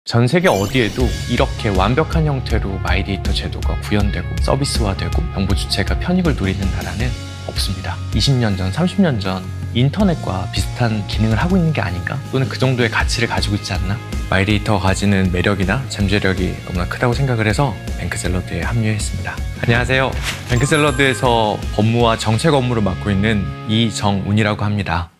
전 세계 어디에도 이렇게 완벽한 형태로 마이데이터 제도가 구현되고 서비스화되고 정보 주체가 편익을 누리는 나라는 없습니다. 20년 전, 30년 전 인터넷과 비슷한 기능을 하고 있는 게 아닌가? 또는 그 정도의 가치를 가지고 있지 않나? 마이데이터가 가지는 매력이나 잠재력이 너무나 크다고 생각을 해서 뱅크샐러드에 합류했습니다. 안녕하세요. 뱅크샐러드에서 법무와 정책 업무를 맡고 있는 이정운이라고 합니다.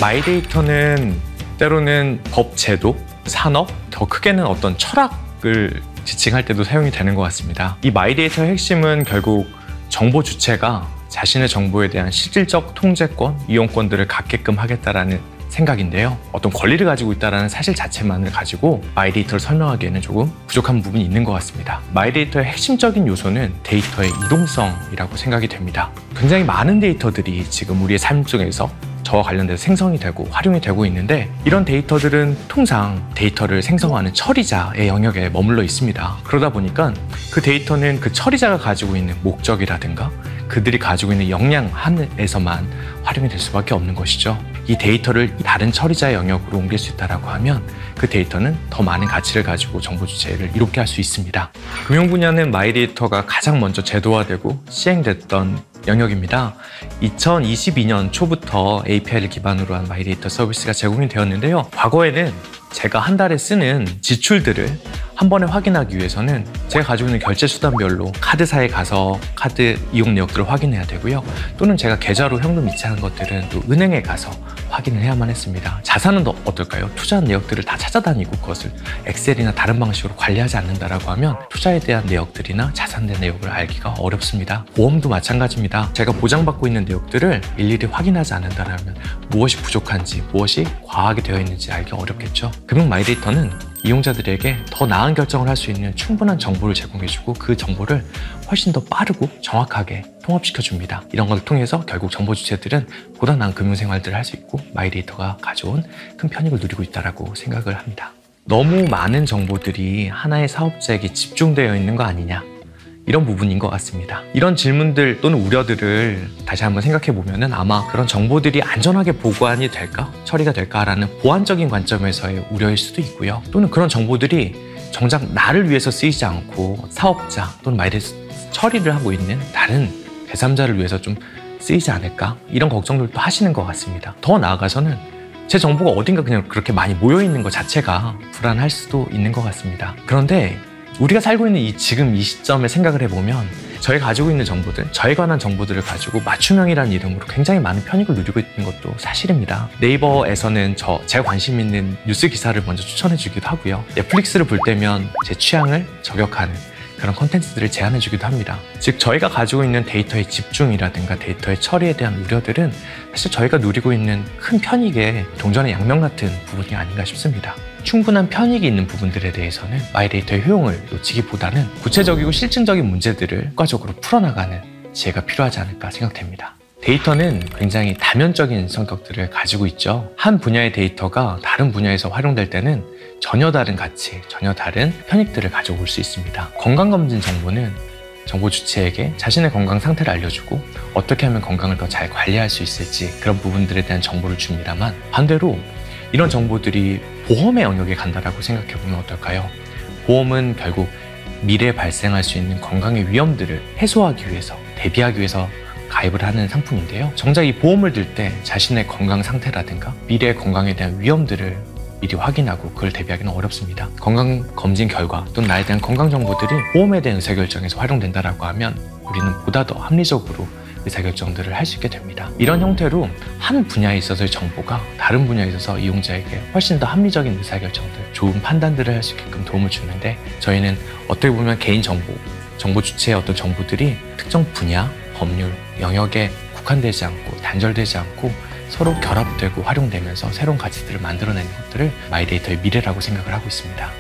마이데이터는 때로는 법, 제도, 산업, 더 크게는 어떤 철학을 지칭할 때도 사용이 되는 것 같습니다. 이 마이데이터의 핵심은 결국 정보 주체가 자신의 정보에 대한 실질적 통제권, 이용권들을 갖게끔 하겠다라는 생각인데요. 어떤 권리를 가지고 있다는 사실 자체만을 가지고 마이데이터를 설명하기에는 조금 부족한 부분이 있는 것 같습니다. 마이데이터의 핵심적인 요소는 데이터의 이동성이라고 생각이 됩니다. 굉장히 많은 데이터들이 지금 우리의 삶 속에서 저와 관련돼서 생성이 되고 활용이 되고 있는데, 이런 데이터들은 통상 데이터를 생성하는 처리자의 영역에 머물러 있습니다. 그러다 보니까 그 데이터는 그 처리자가 가지고 있는 목적이라든가 그들이 가지고 있는 역량 하에서만 활용이 될 수밖에 없는 것이죠. 이 데이터를 다른 처리자의 영역으로 옮길 수 있다고 하면 그 데이터는 더 많은 가치를 가지고 정보 주체를 이롭게 할 수 있습니다. 금융 분야는 마이데이터가 가장 먼저 제도화되고 시행됐던 영역입니다. 2022년 초부터 API를 기반으로 한 마이데이터 서비스가 제공이 되었는데요. 과거에는 제가 한 달에 쓰는 지출들을 한 번에 확인하기 위해서는 제가 가지고 있는 결제 수단별로 카드사에 가서 카드 이용 내역들을 확인해야 되고요. 또는 제가 계좌로 현금 이체한 것들은 또 은행에 가서 확인을 해야만 했습니다. 자산은 어떨까요? 투자한 내역들을 다 찾아다니고 그것을 엑셀이나 다른 방식으로 관리하지 않는다라고 하면 투자에 대한 내역들이나 자산에 대한 내역을 알기가 어렵습니다. 보험도 마찬가지입니다. 제가 보장받고 있는 내역들을 일일이 확인하지 않는다면 무엇이 부족한지, 무엇이 과하게 되어 있는지 알기 어렵겠죠. 금융 마이데이터는 이용자들에게 더 나은 결정을 할 수 있는 충분한 정보를 제공해주고 그 정보를 훨씬 더 빠르고 정확하게 통합시켜줍니다. 이런 걸 통해서 결국 정보 주체들은 보다 나은 금융생활들을 할 수 있고 마이데이터가 가져온 큰 편익을 누리고 있다고 생각을 합니다. 너무 많은 정보들이 하나의 사업자에게 집중되어 있는 거 아니냐? 이런 부분인 것 같습니다. 이런 질문들 또는 우려들을 다시 한번 생각해 보면은 아마 그런 정보들이 안전하게 보관이 될까? 처리가 될까라는 보안적인 관점에서의 우려일 수도 있고요. 또는 그런 정보들이 정작 나를 위해서 쓰이지 않고 사업자 또는 마이데이터 처리를 하고 있는 다른 제3자를 위해서 좀 쓰이지 않을까? 이런 걱정들도 하시는 것 같습니다. 더 나아가서는 제 정보가 어딘가 그냥 그렇게 많이 모여있는 것 자체가 불안할 수도 있는 것 같습니다. 그런데 우리가 살고 있는 지금 이 시점에 생각을 해보면 저희가 가지고 있는 정보들, 저에 관한 정보들을 가지고 맞춤형이라는 이름으로 굉장히 많은 편익을 누리고 있는 것도 사실입니다. 네이버에서는 제가 관심 있는 뉴스 기사를 먼저 추천해주기도 하고요. 넷플릭스를 볼 때면 제 취향을 저격하는 그런 콘텐츠들을 제안해주기도 합니다. 즉 저희가 가지고 있는 데이터의 집중이라든가 데이터의 처리에 대한 우려들은 사실 저희가 누리고 있는 큰 편익의 동전의 양면 같은 부분이 아닌가 싶습니다. 충분한 편익이 있는 부분들에 대해서는 마이데이터의 효용을 놓치기보다는 구체적이고 실증적인 문제들을 효과적으로 풀어나가는 지혜가 필요하지 않을까 생각됩니다. 데이터는 굉장히 다면적인 성격들을 가지고 있죠. 한 분야의 데이터가 다른 분야에서 활용될 때는 전혀 다른 가치, 전혀 다른 편익들을 가져올 수 있습니다. 건강검진 정보는 정보 주체에게 자신의 건강 상태를 알려주고 어떻게 하면 건강을 더 잘 관리할 수 있을지 그런 부분들에 대한 정보를 줍니다만, 반대로 이런 정보들이 보험의 영역에 간다라고 생각해보면 어떨까요? 보험은 결국 미래에 발생할 수 있는 건강의 위험들을 해소하기 위해서, 대비하기 위해서 가입을 하는 상품인데요. 정작 이 보험을 들 때 자신의 건강 상태라든가 미래의 건강에 대한 위험들을 미리 확인하고 그걸 대비하기는 어렵습니다. 건강검진 결과 또는 나에 대한 건강 정보들이 보험에 대한 의사결정에서 활용된다라고 하면 우리는 보다 더 합리적으로 의사결정들을 할 수 있게 됩니다. 이런 형태로 한 분야에 있어서의 정보가 다른 분야에 있어서 이용자에게 훨씬 더 합리적인 의사결정들, 좋은 판단들을 할 수 있게끔 도움을 주는데, 저희는 어떻게 보면 개인 정보 주체의 어떤 정보들이 특정 분야, 법률, 영역에 국한되지 않고 단절되지 않고 서로 결합되고 활용되면서 새로운 가치들을 만들어내는 것들을 마이데이터의 미래라고 생각을 하고 있습니다.